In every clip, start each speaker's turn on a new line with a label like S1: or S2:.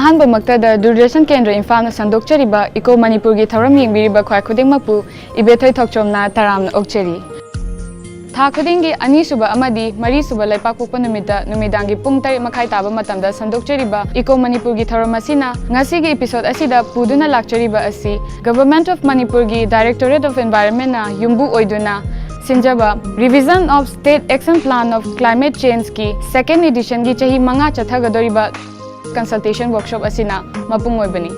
S1: Ahan Maktada Doordarshan Kendra Imphal na Sandokchariba Iko Manipur gi Tharam Yingbiriba Khwai Khudingmakpu Ibethoi Thokchom na Taram Okcheri. Tha khudingi ani suba amadi mari suba laipak pokpa numita numidangi pung 3 makhai taba matamda sandokchariba Iko Manipur gi Tharam asina ngasigi episode asida puduna lakchariba asi Government of Manipur gi Directorate of Environment na yumbu oiduna Sinjaba Revision of State Action Plan of Climate Change ki second edition gi chahi manga chathagadoriba consultation workshop asina mapung oibani.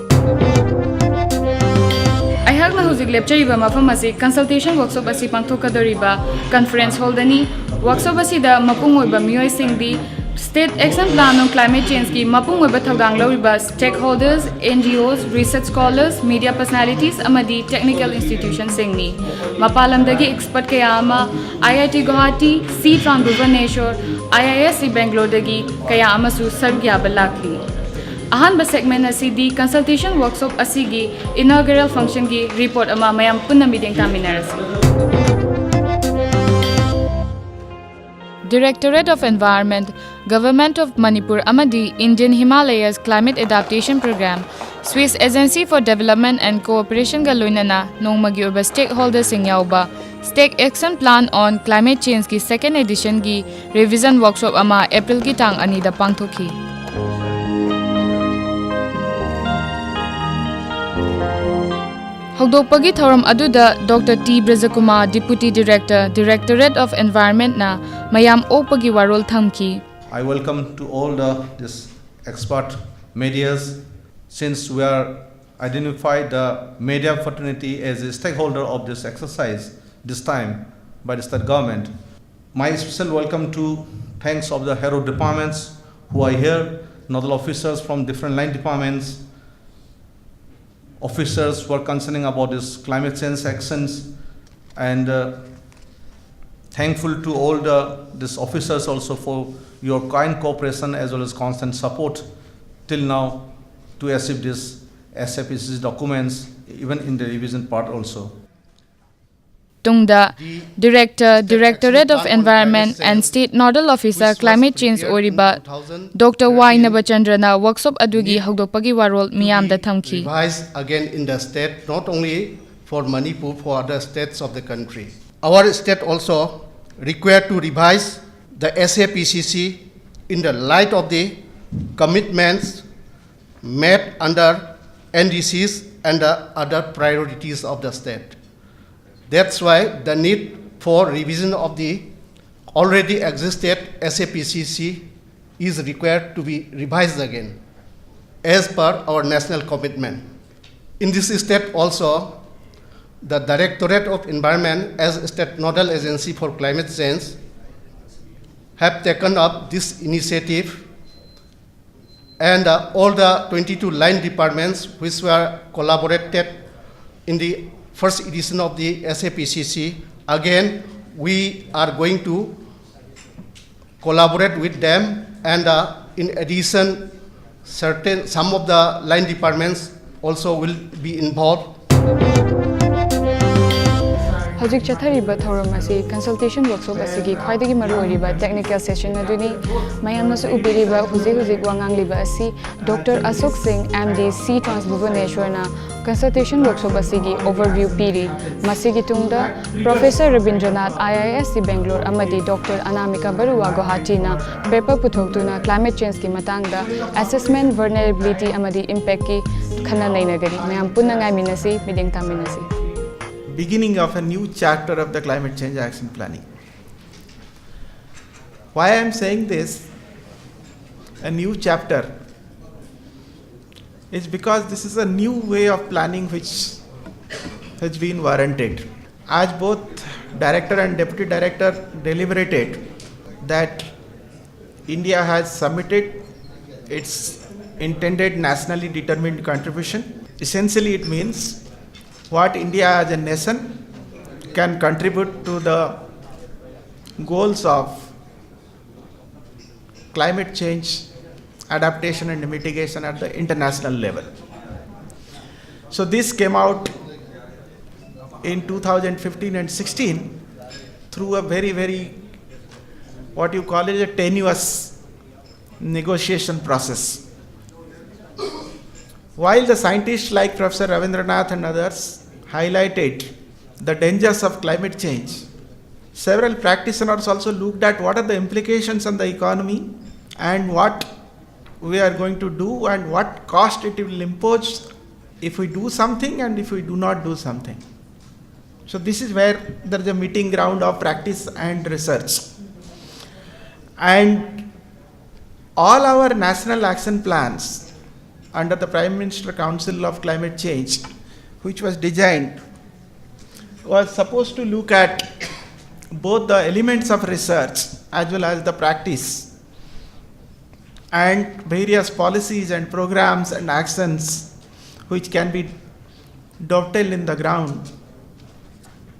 S1: Aihakna hujik lepchariba mafam asi consultation workshop asi pangthokadoriba conference hall dani workshop asida mapung oiba miyoi singdi State Action Plan on Climate Change ki mapung oiba thagdang loriba stakeholders, NGOs, research scholars, media personalities amadi technical institutions singni mapalamdagi expert kaya ama IIT Guwahati, C Trans Bhubaneswar, IISc Bangalore dagi kaya ama su sargyaba lakli. Ahanba segment asidi consultation workshop asigi inaugural function ki report ama mayam punna meeting taminarasi. Directorate of Environment, Government of Manipur amadi Indian Himalayas Climate Adaptation Program, Swiss Agency for Development and Cooperation ga loinana nongmagi oba stakeholders sing yauba State Action Plan on Climate Change ki second edition ki revision workshop ama April ki tang ani da pangthoki. Hogdokpagi thoram aduda Dr. T. Brajakumar, Deputy Director, Directorate of Environment na mayam opagi warol thamki.
S2: I welcome to all this expert medias, since we are identified the media fraternity as a stakeholder of this exercise this time by the state government. My special welcome to thanks of the hero departments who are here, nodal officers from different line departments, officers who are concerning about this climate change actions, and thankful to all these officers also for your kind cooperation as well as constant support till now to achieve this SAPC's documents, even in the revision part also.
S1: Tungda Director, Directorate of Environment and State Nodal Officer Climate Change Oriba Dr. Joychandra na workshop adugi hogdokpagi warol miyam da thamki.
S3: Revise again in the state, not only for Manipur, for other states of the country. Our state also required to revise the SAPCC in the light of the commitments made under NDCs and the other priorities of the state. That's why the need for revision of the already existed SAPCC is required to be revised again as per our national commitment. In this state also, the Directorate of Environment as state nodal agency for climate change have taken up this initiative, and all the 22 line departments which were collaborated in the first edition of the SAPCC, again we are going to collaborate with them, and in addition some of the line departments also will be involved.
S1: Hojik chathariba thoram asi consultation workshop asigi khwaidagi maru oriba technical session aduni mayam nasu ubiriba hujik wangang liba asi Dr. Ashok Singh MD C Trans Bhubaneswar na consultation workshop asigi overview piri masigi tungda Professor Robindro IISc Bangalore amadi Dr. Anamika Barua Guwahati na paper puthoktuna climate change ki matangda assessment vulnerability amadi impact ki khana nainagari mayam punna ngai minasi mideng taminasi.
S4: Beginning of a new chapter of the climate change action planning. Why I am saying this, a new chapter, is because this is a new way of planning which has been warranted. As both director and deputy director deliberated that India has submitted its intended nationally determined contribution. Essentially it means what India as a nation can contribute to the goals of climate change adaptation and mitigation at the international level. So this came out in 2015 and 16 through a very what you call it a tenuous negotiation process. while the scientists like Professor Rabindranath and others highlighted the dangers of climate change, several practitioners also looked at what are the implications on the economy and what we are going to do and what cost it will impose if we do something and if we do not do something. So this is where there is a meeting ground of practice and research. And all our national action plans under the Prime Minister Council of Climate Change, which was designed, was supposed to look at both the elements of research as well as the practice and various policies and programs and actions which can be dovetailed in the ground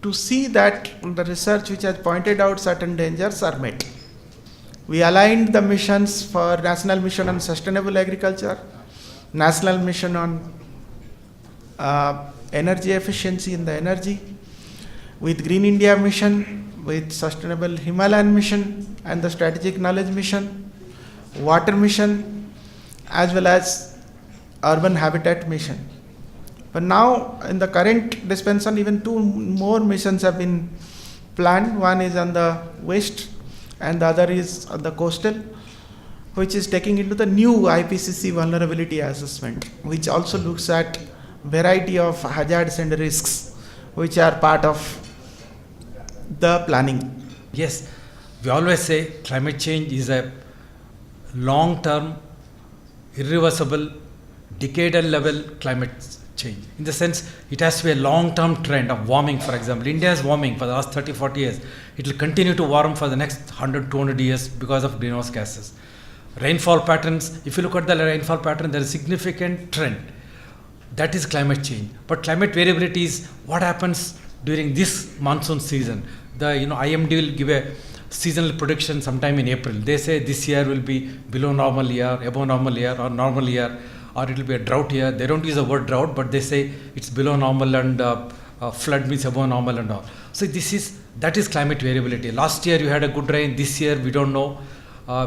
S4: to see that the research which has pointed out certain dangers are met. We aligned the missions for National Mission on Sustainable Agriculture, National Mission on Energy Efficiency in the Energy, with Green India Mission, with Sustainable Himalayan Mission and the Strategic Knowledge Mission, Water Mission, as well as Urban Habitat Mission. But now in the current dispensation, even two more missions have been planned. One is on the west and the other is on the coastal, which is taking into the new IPCC vulnerability assessment, which also looks at variety of hazards and risks which are part of the planning.
S5: Yes, we always say climate change is a long-term, irreversible, decadal level climate change. In the sense, it has to be a long-term trend of warming. For example, India is warming for the last 30-40 years. It will continue to warm for the next 100-200 years because of greenhouse gases. Rainfall patterns, if you look at the rainfall pattern, there is a significant trend. That is climate change. But climate variability is what happens during this monsoon season. The IMD will give a seasonal prediction sometime in April. They say this year will be below normal year, above normal year, or normal year, or it will be a drought year. They don't use the word drought, but they say it's below normal and flood means above normal and all. So that is climate variability. Last year you had a good rain. This year we don't know.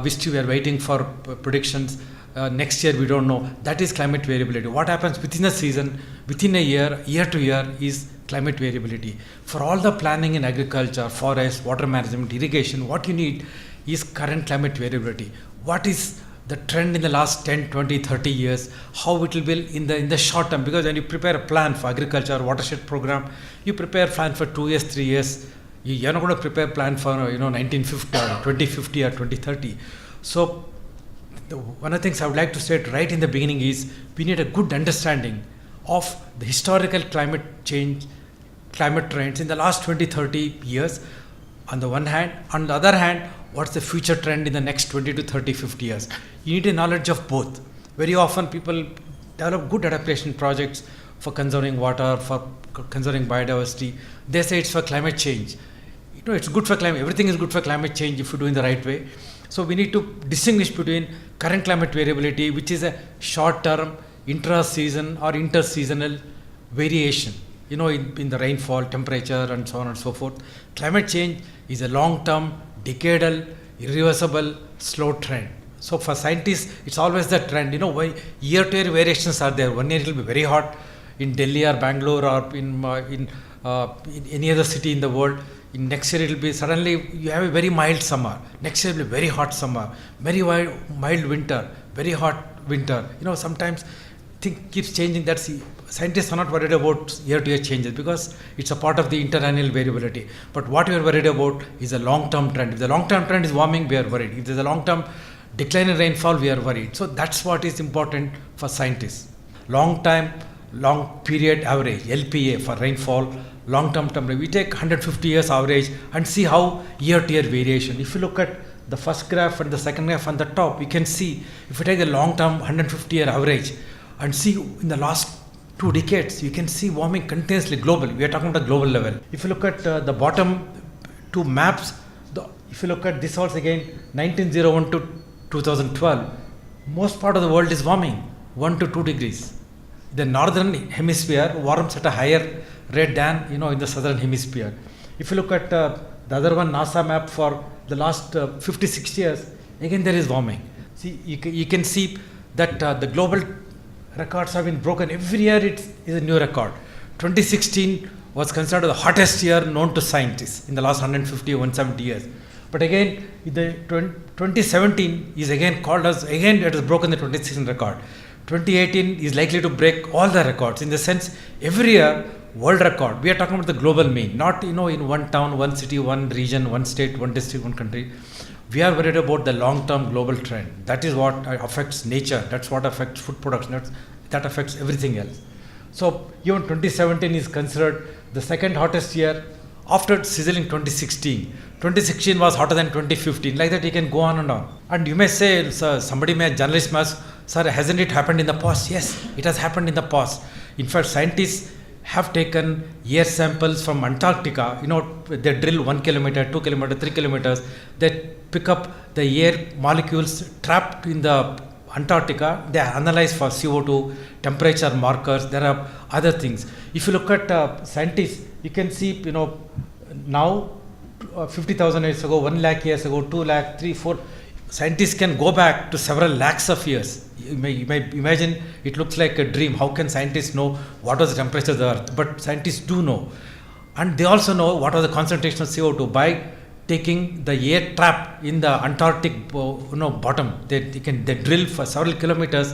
S5: Which we are waiting for predictions. Next year we don't know. That is climate variability. What happens within a season, within a year to year is climate variability. For all the planning in agriculture, forest, water management, irrigation, what you need is current climate variability. What is the trend in the last 10, 20, 30 years, how it will be in the short term, because when you prepare a plan for agriculture, watershed program, you prepare a plan for 2 years, 3 years. You're not going to prepare a plan for 1950 or 2050 or 2030. So one of the things I would like to state right in the beginning is we need a good understanding of the historical climate change, climate trends in the last 20, 30 years on the one hand. On the other hand, what's the future trend in the next 20 to 30, 50 years? You need a knowledge of both. Very often people develop good adaptation projects for conserving water, for conserving biodiversity. They say it's for climate change. It's good for climate. Everything is good for climate change if you do in the right way. So we need to distinguish between current climate variability, which is a short-term, intra-season or inter-seasonal variation, in the rainfall, temperature, and so on and so forth. Climate change is a long-term, decadal, irreversible, slow trend. So for scientists, it's always the trend. Why year-to-year variations are there. 1 year it will be very hot in Delhi or Bangalore or in any other city in the world. In next year it will be suddenly you have a very mild summer. Next year it will be very hot summer, very mild winter, very hot winter. Sometimes things keeps changing. That's scientists are not worried about year-to-year changes because it's a part of the interannual variability. But what we are worried about is a long-term trend. If the long-term trend is warming, we are worried. If there's a long-term decline in rainfall, we are worried. So that's what is important for scientists. Long period average, LPA for rainfall, long-term temperature. We take 150 years average and see how year-to-year variation. If you look at the first graph and the second graph on the top, you can see if you take the long-term 150-year average and see in the last 2 decades, you can see warming continuously globally. We are talking about the global level. If you look at the bottom 2 maps, if you look at this also again, 1901 to 2012, most part of the world is warming 1 to 2 degrees. The northern hemisphere warms at a higher rate than in the southern hemisphere. If you look at the other one, NASA map for the last 50-60 years, again there is warming. See, you can see that the global records have been broken. Every year it is a new record. 2016 was considered the hottest year known to scientists in the last 150 or 170 years. But again, the 2017 is again called as, again it has broken the 2016 record. 2018 is likely to break all the records. In the sense, every year, world record. We are talking about the global mean, not in one town, one city, one region, one state, one district, one country. We are worried about the long-term global trend. That is what affects nature. That's what affects food production. That affects everything else. So even 2017 is considered the second hottest year after sizzling 2016. 2016 was hotter than 2015. Like that, you can go on and on. And you may say, sir, journalist may ask, sir, hasn't it happened in the past? Yes, it has happened in the past. In fact, scientists have taken air samples from Antarctica. They drill 1 kilometer, 2 kilometers, 3 kilometers. They pick up the air molecules trapped in the Antarctica. They are analyzed for CO2, temperature markers. There are other things. If you look at scientists, you can see, now 50,000 years ago, 1 lakh years ago, 2 lakh, 3, 4. Scientists can go back to several lakhs of years. You may imagine it looks like a dream. How can scientists know what was the temperature of the earth? But scientists do know. And they also know what was the concentration of CO2 by taking the air trap in the Antarctic bottom. They drill for several kilometers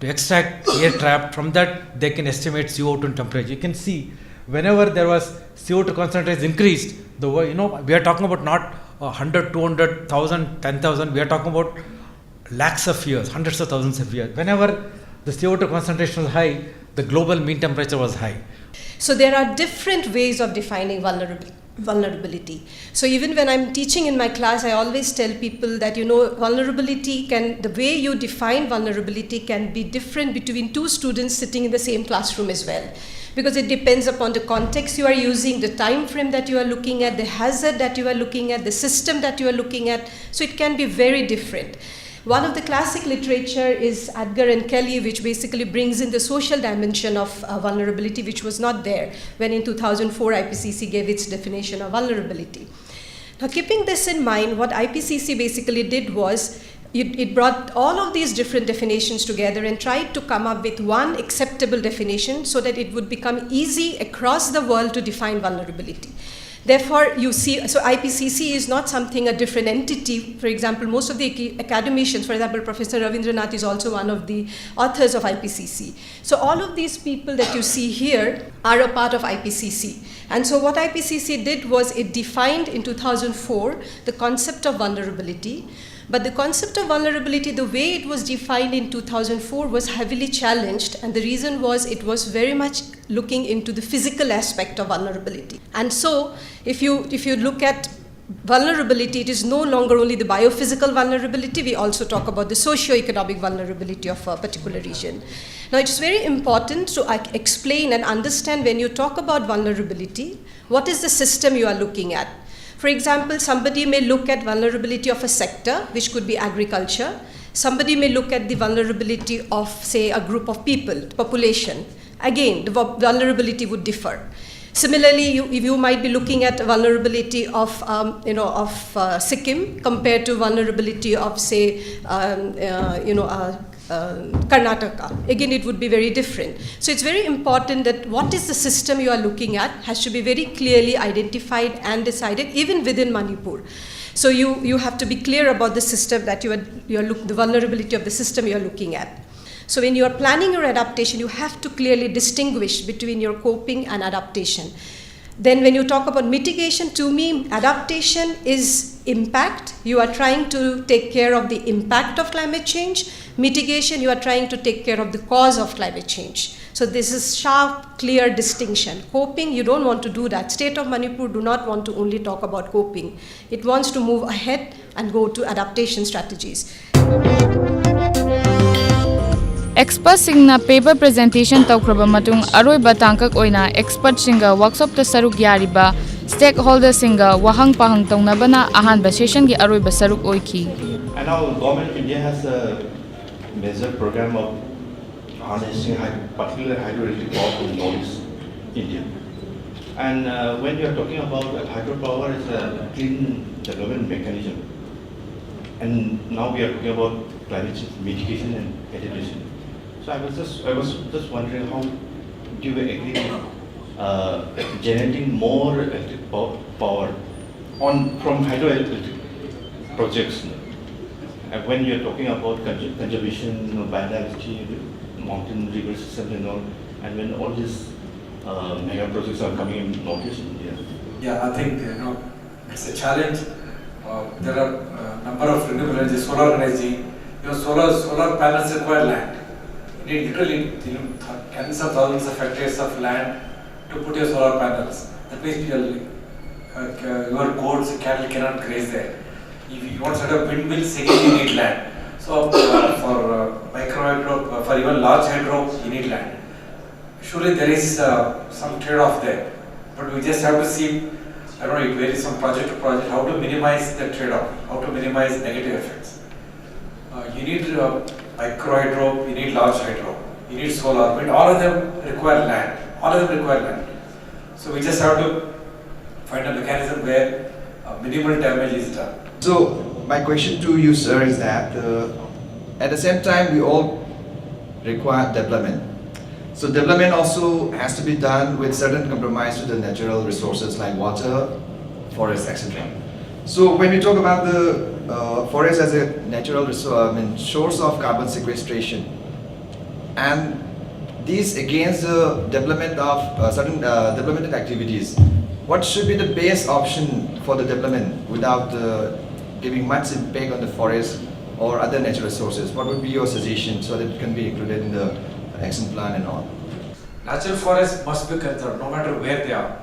S5: to extract air trap. From that, they can estimate CO2 and temperature. You can see whenever there was CO2 concentration increased, we are talking about not 100, 200, 1,000, 10,000. We are talking about lakhs of years, hundreds of thousands of years. Whenever the CO2 concentration was high, the global mean temperature was high.
S6: So there are different ways of defining vulnerability. So even when I'm teaching in my class, I always tell people that, the way you define vulnerability can be different between two students sitting in the same classroom as well. Because it depends upon the context you are using, the time frame that you are looking at, the hazard that you are looking at, the system that you are looking at. So it can be very different. One of the classic literature is Edgar and Kelly, which basically brings in the social dimension of vulnerability, which was not there when in 2004 IPCC gave its definition of vulnerability. Now, keeping this in mind, what IPCC basically did was it brought all of these different definitions together and tried to come up with one acceptable definition so that it would become easy across the world to define vulnerability. Therefore, you see, so IPCC is not something, a different entity. For example, most of the academicians, for example, Professor Robindro is also one of the authors of IPCC. So all of these people that you see here are a part of IPCC. And so what IPCC did was it defined in 2004 the concept of vulnerability. But the concept of vulnerability, the way it was defined in 2004 was heavily challenged, and the reason was it was very much looking into the physical aspect of vulnerability. And so if you look at vulnerability, it is no longer only the biophysical vulnerability, we also talk about the socio-economic vulnerability of a particular region. Now, it's very important to explain and understand when you talk about vulnerability, what is the system you are looking at. For example, somebody may look at vulnerability of a sector, which could be agriculture. Somebody may look at the vulnerability of, say, a group of people, population. Again, the vulnerability would differ. Similarly, you might be looking at vulnerability of, Sikkim compared to vulnerability of, say, Karnataka. Again, it would be very different. So it's very important that what is the system you are looking at has to be very clearly identified and decided, even within Manipur. So you have to be clear about the system that the vulnerability of the system you are looking at. So when you are planning your adaptation, you have to clearly distinguish between your coping and adaptation. Then when you talk about mitigation, to me, adaptation is impact. You are trying to take care of the impact of climate change. Mitigation, you are trying to take care of the cause of climate change. So this is sharp, clear distinction. Coping, you don't want to do that. State of Manipur do not want to only talk about coping. It wants to move ahead and go to adaptation strategies.
S1: Expert singna paper presentation taukraba matung aroiba tangkak oina expert singa workshop ta saruk yariba stakeholder singa wahang pahang taunabana ahanba session gi aroiba saruk oiki.
S7: And now government of India has a major program of harnessing particular hydroelectric power in Northeast India. And when you are talking about hydropower as a clean development mechanism, and now we are talking about climate change mitigation and adaptation. So I was just wondering how do you agree with generating more electric power from hydroelectric projects? When you're talking about conservation, biodiversity, mountain river systems and all, and when all these mega projects are coming in Northeast India.
S5: Yeah, I think it's a challenge. There are a number of renewable energy, solar energy. Solar panels require land. You need literally tens of thousands of hectares of land to put your solar panels. That means your goats and cattle cannot graze there. If you want to set up windmills, again you need land. So for micro hydro, for even large hydro, you need land. Surely there is some trade-off there, but we just have to see. I don't know, it varies from project to project, how to minimize the trade-off, how to minimize negative effects. You need micro hydro, you need large hydro, you need solar, wind, all of them require land. So we just have to find a mechanism where minimal damage is done.
S8: So my question to you, sir, is that at the same time we all require development. So development also has to be done with certain compromise to the natural resources like water, forest, etc. So when we talk about the forest as a natural resource, source of carbon sequestration, and these against the development of certain developmental activities, what should be the best option for the development without giving much impact on the forest or other natural resources? What would be your suggestion so that it can be included in the action plan and all?
S5: Natural forests must be conserved no matter where they are,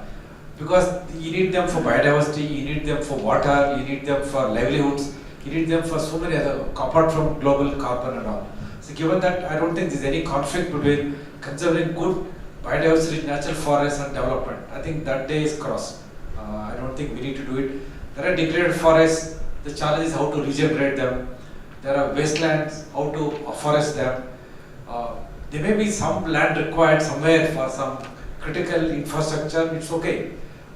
S5: because you need them for biodiversity, you need them for water, you need them for livelihoods, you need them for so many other, apart from global carbon and all. So given that, I don't think there's any conflict between conserving good biodiversity, natural forests and development. I think that day is crossed. I don't think we need to do it. There are degraded forests, the challenge is how to regenerate them. There are wastelands, how to afforest them. There may be some land required somewhere for some critical infrastructure, it's okay.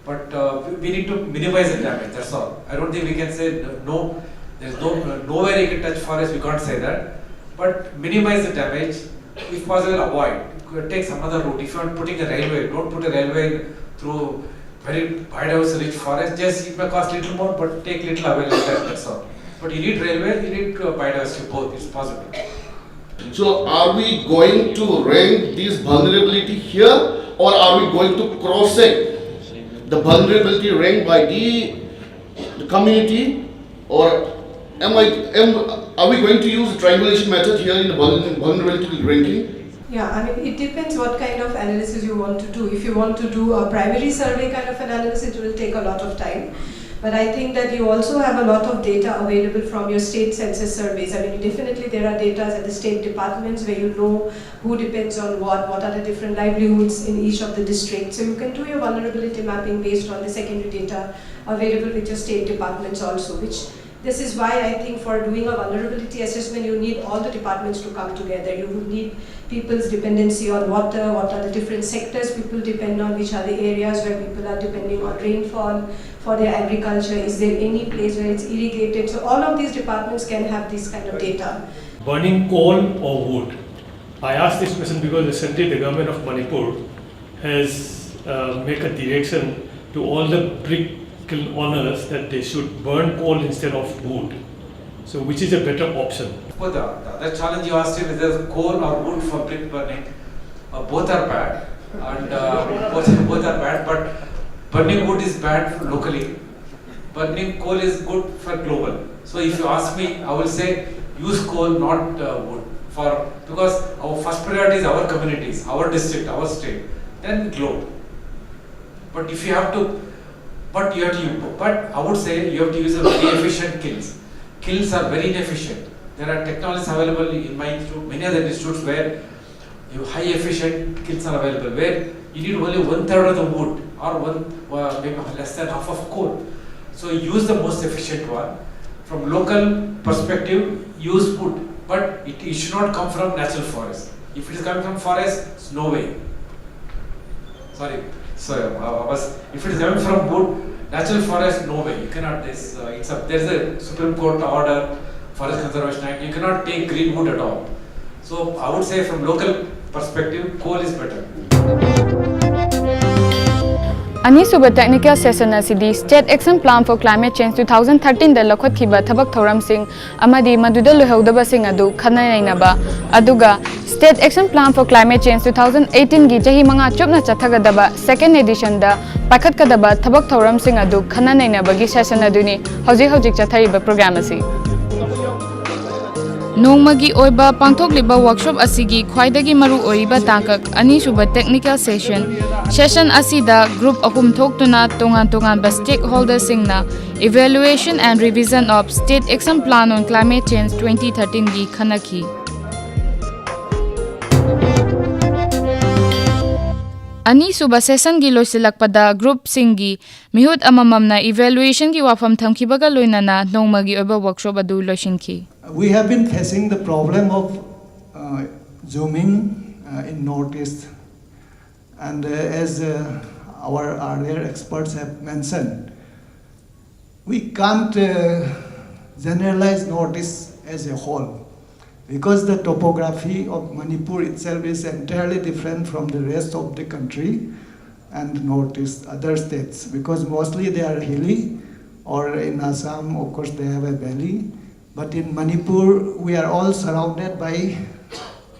S5: But we need to minimize the damage, that's all. I don't think we can say no, there's nowhere you can touch forest, we can't say that. But minimize the damage, if possible avoid. Take some other route. If you are putting a railway, don't put a railway through very biodiversity rich forest, just it may cost little more, but take little away later, that's all. But you need railway, you need biodiversity, both, it's possible.
S9: So are we going to rank this vulnerability here, or are we going to cross-check the vulnerability ranked by the community, or are we going to use the triangulation method here in the vulnerability ranking?
S6: Yeah, I mean, it depends what kind of analysis you want to do. If you want to do a primary survey kind of analysis, it will take a lot of time. But I think that you also have a lot of data available from your state census surveys. I mean, definitely there are data at the state departments where you know who depends on what are the different livelihoods in each of the districts. So you can do your vulnerability mapping based on the secondary data available with your state departments also, which this is why I think for doing a vulnerability assessment, you need all the departments to come together. You would need people's dependency on water, what are the different sectors people depend on, which are the areas where people are depending on rainfall for their agriculture, is there any place where it's irrigated. So all of these departments can have this kind of data.
S10: Burning coal or wood? I asked this question because recently the government of Manipur has made a direction to all the brick kiln owners that they should burn coal instead of wood. So which is a better option?
S5: Well, the other challenge you asked him is there coal or wood for brick burning. Both are bad, and both are bad. But burning wood is bad locally. Burning coal is good for global. So if you ask me, I will say use coal, not wood, because our first priority is our communities, our district, our state, then globe. But if you have to. But I would say you have to use a very efficient kilns. Kilns are very inefficient. There are technologies available in my institute, many other institutes where high efficient kilns are available, where you need only 1/3 of the wood or maybe less than half of coal. So use the most efficient one. From local perspective, use wood, but it should not come from natural forest. If it is coming from forest, it's no way. Sorry. So if it is coming from wood, natural forest, no way. You cannot. There is a Supreme Court order, Forest Conservation Act. You cannot take green wood at all. So I would say from local perspective, coal is better.
S1: Anisuba technical session asidi State Action Plan for Climate Change 2013 da lakhothiba thabak thoram sing amadi maduda lohaudaba sing adu khanainaba aduga State Action Plan for Climate Change 2018 gi jahi manga chopna chathagadaba second edition da pakhatkadaba thabak thoram sing adu khanainaba gi session aduni hojik chathariba program asi Nongmagi oiba pangthokliba workshop asigi khwaidagi maru oiba tangkak anisuba technical session asida group ahum thoktuna tongan ba stakeholders singna evaluation and revision of State Action Plan on Climate Change 2013 gi khanaki Anisuba session gi loisilakpada group singi mihut amamamna evaluation gi wafam thamkibaga loinana nongmagi oiba workshop adu loishinki
S11: We have been facing the problem of zooming in Northeast, and as our earlier experts have mentioned, we can't generalize Northeast as a whole because the topography of Manipur itself is entirely different from the rest of the country and Northeast other states, because mostly they are hilly, or in Assam, of course, they have a valley. But in Manipur, we are all surrounded by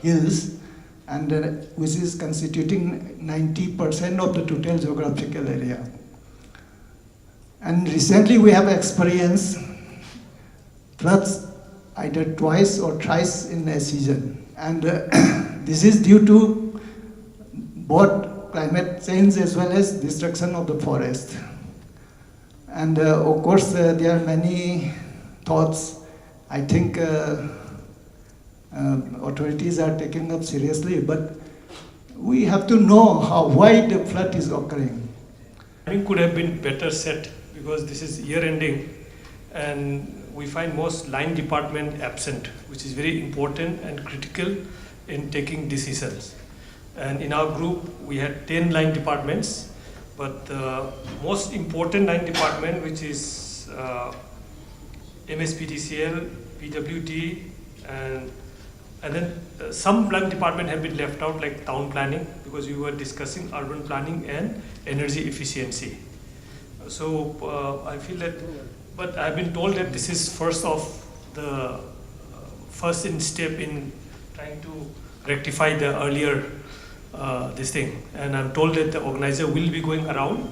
S11: hills, and which is constituting 90% of the total geographical area. And recently we have experienced floods either twice or thrice in a season. And this is due to both climate change as well as destruction of the forest. And of course, there are many thoughts. I think authorities are taking up seriously, but we have to know why the flood is occurring.
S10: I think could have been better set because this is year ending and we find most line department absent, which is very important and critical in taking decisions. And in our group, we had 10 line departments, but the most important line department, which is MSPDCL, PWD, and then some line department have been left out, like town planning, because we were discussing urban planning and energy efficiency. So I feel that, but I've been told that this is first in step in trying to rectify the earlier this thing. And I'm told that the organizer will be going around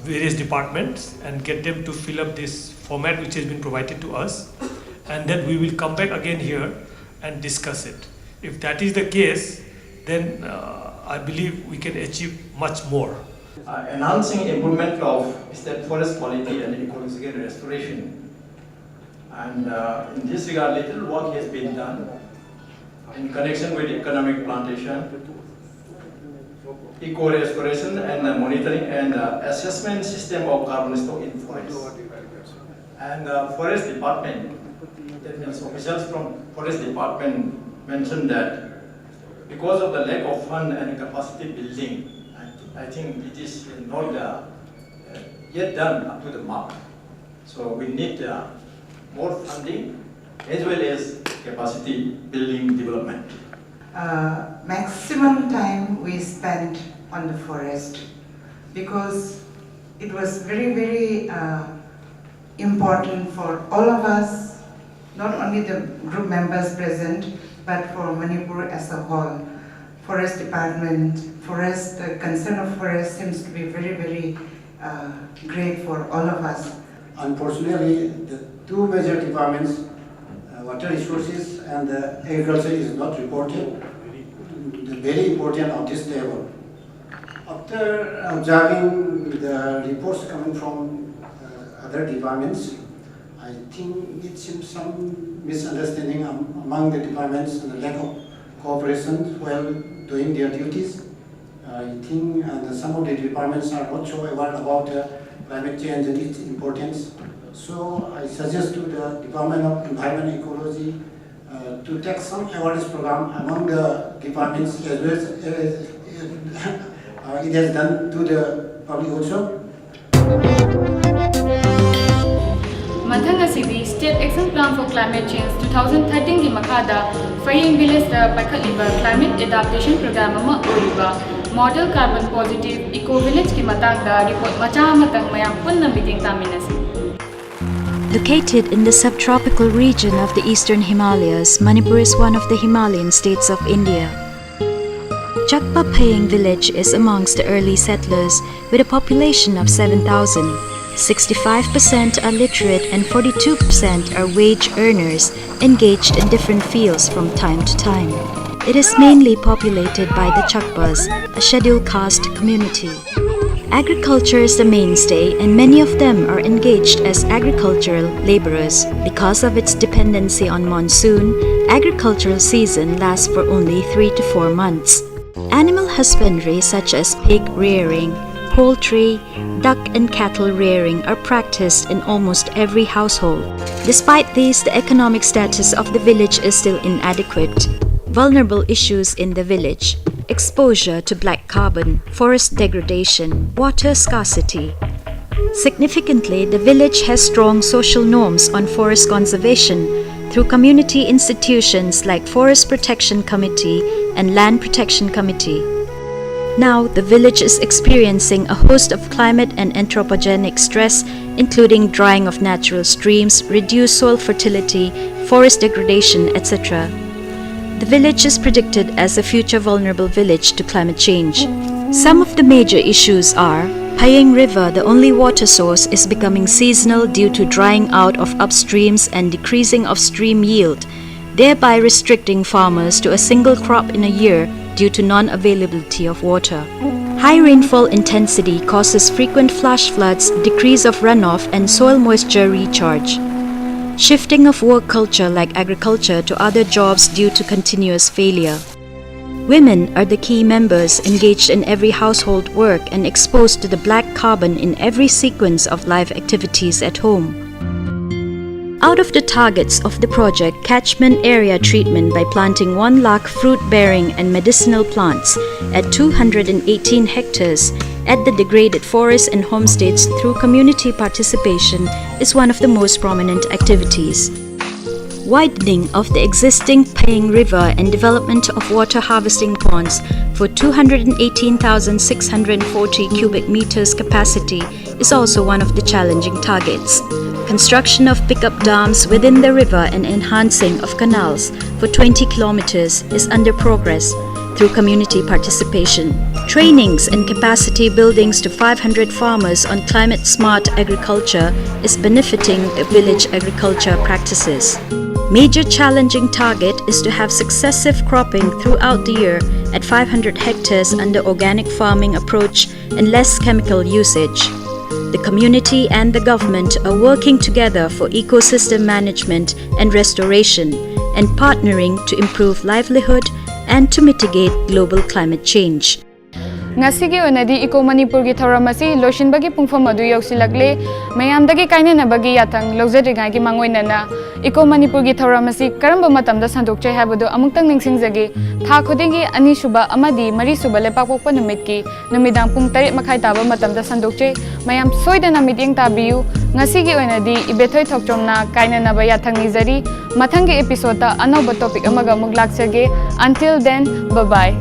S10: various departments and get them to fill up this format which has been provided to us, and then we will come back again here and discuss it. If that is the case, then I believe we can achieve much more.
S12: Enhancing improvement of state forest quality and ecological restoration. And in this regard, little work has been done in connection with economic plantation, eco-restoration and monitoring and assessment system of carbon stock in forest. And forest department, that means officials from forest department mentioned that because of the lack of fund and capacity building, I think it is not yet done up to the mark. So we need more funding as well as capacity building development.
S13: Maximum time we spent on the forest because it was very, very important for all of us, not only the group members present, but for Manipur as a whole. Forest department, forest, the concern of forest seems to be very, very great for all of us.
S14: Unfortunately, the two major departments, water resources and agriculture, is not reported. Very important on this table. After observing the reports coming from other departments, I think it seems some misunderstanding among the departments and the lack of cooperation while doing their duties. I think some of the departments are not so aware about climate change and its importance. So I suggest to the Department of Environment Ecology to take some awareness program among the departments as well as it has done to the public also.
S1: Mathang asidi State Action Plan for Climate Change 2013 ki makada Faying Village da paikhatliba Climate Adaptation Program ama oiba Model Carbon Positive Eco Village ki matangda report macha amatang mayam punna meeting taminasi.
S15: Located in the subtropical region of the eastern Himalayas, Manipur is one of the Himalayan states of India. Chakpa Paying village is amongst the early settlers with a population of 7,000. 65% are literate and 42% are wage earners engaged in different fields from time to time. It is mainly populated by the Chakpas, a scheduled caste community. Agriculture is the mainstay and many of them are engaged as agricultural laborers. Because of its dependency on monsoon, agricultural season lasts for only 3 to 4 months. Animal husbandry such as pig rearing, poultry, duck and cattle rearing are practiced in almost every household. Despite this, the economic status of the village is still inadequate. Vulnerable issues in the village: exposure to black carbon, forest degradation, water scarcity. Significantly, the village has strong social norms on forest conservation through community institutions like Forest Protection Committee and Land Protection Committee. Now, the village is experiencing a host of climate and anthropogenic stress, including drying of natural streams, reduced soil fertility, forest degradation, etc. The village is predicted as a future vulnerable village to climate change. Some of the major issues are: Paying River, the only water source, is becoming seasonal due to drying out of upstreams and decreasing of stream yield, thereby restricting farmers to a single crop in a year due to non-availability of water. High rainfall intensity causes frequent flash floods, decrease of runoff, and soil moisture recharge. Shifting of work culture like agriculture to other jobs due to continuous failure. Women are the key members engaged in every household work and exposed to the black carbon in every sequence of life activities at home. Out of the targets of the project, catchment area treatment by planting 1 lakh fruit-bearing and medicinal plants at 218 hectares at the degraded forests and homesteads through community participation is one of the most prominent activities. Widening of the existing Paying River and development of water harvesting ponds for 218,640 cubic meters capacity is also one of the challenging targets. Construction of pickup dams within the river and enhancing of canals for 20 kilometers is under progress through community participation. Trainings and capacity buildings to 500 farmers on climate-smart agriculture is benefiting the village agriculture practices. Major challenging target is to have successive cropping throughout the year at 500 hectares under organic farming approach and less chemical usage. The community and the government are working together for ecosystem management and restoration and partnering to improve livelihood and to mitigate global climate change.
S1: Ngasigi onadi Eco Manipur gi thoramasi loishinbagi pungfam adu yausilakle mayamdagi kainanabagi yathang lojadringai gi mangoinana Eco Manipur gi thoramasi karamba matamda sandokchai habadu amungtang ningsingjagi tha khudingi ani suba amadi mari suba lepakpokpa numitki numidang pung 8 makhai taba matamda sandokchai mayam soidana miting tabiyu ngasigi onadi Ibethoi Thokchom na kainanaba yathang nizari mathangi episode ta anoba topic amaga muglak sage. Until then, bye bye.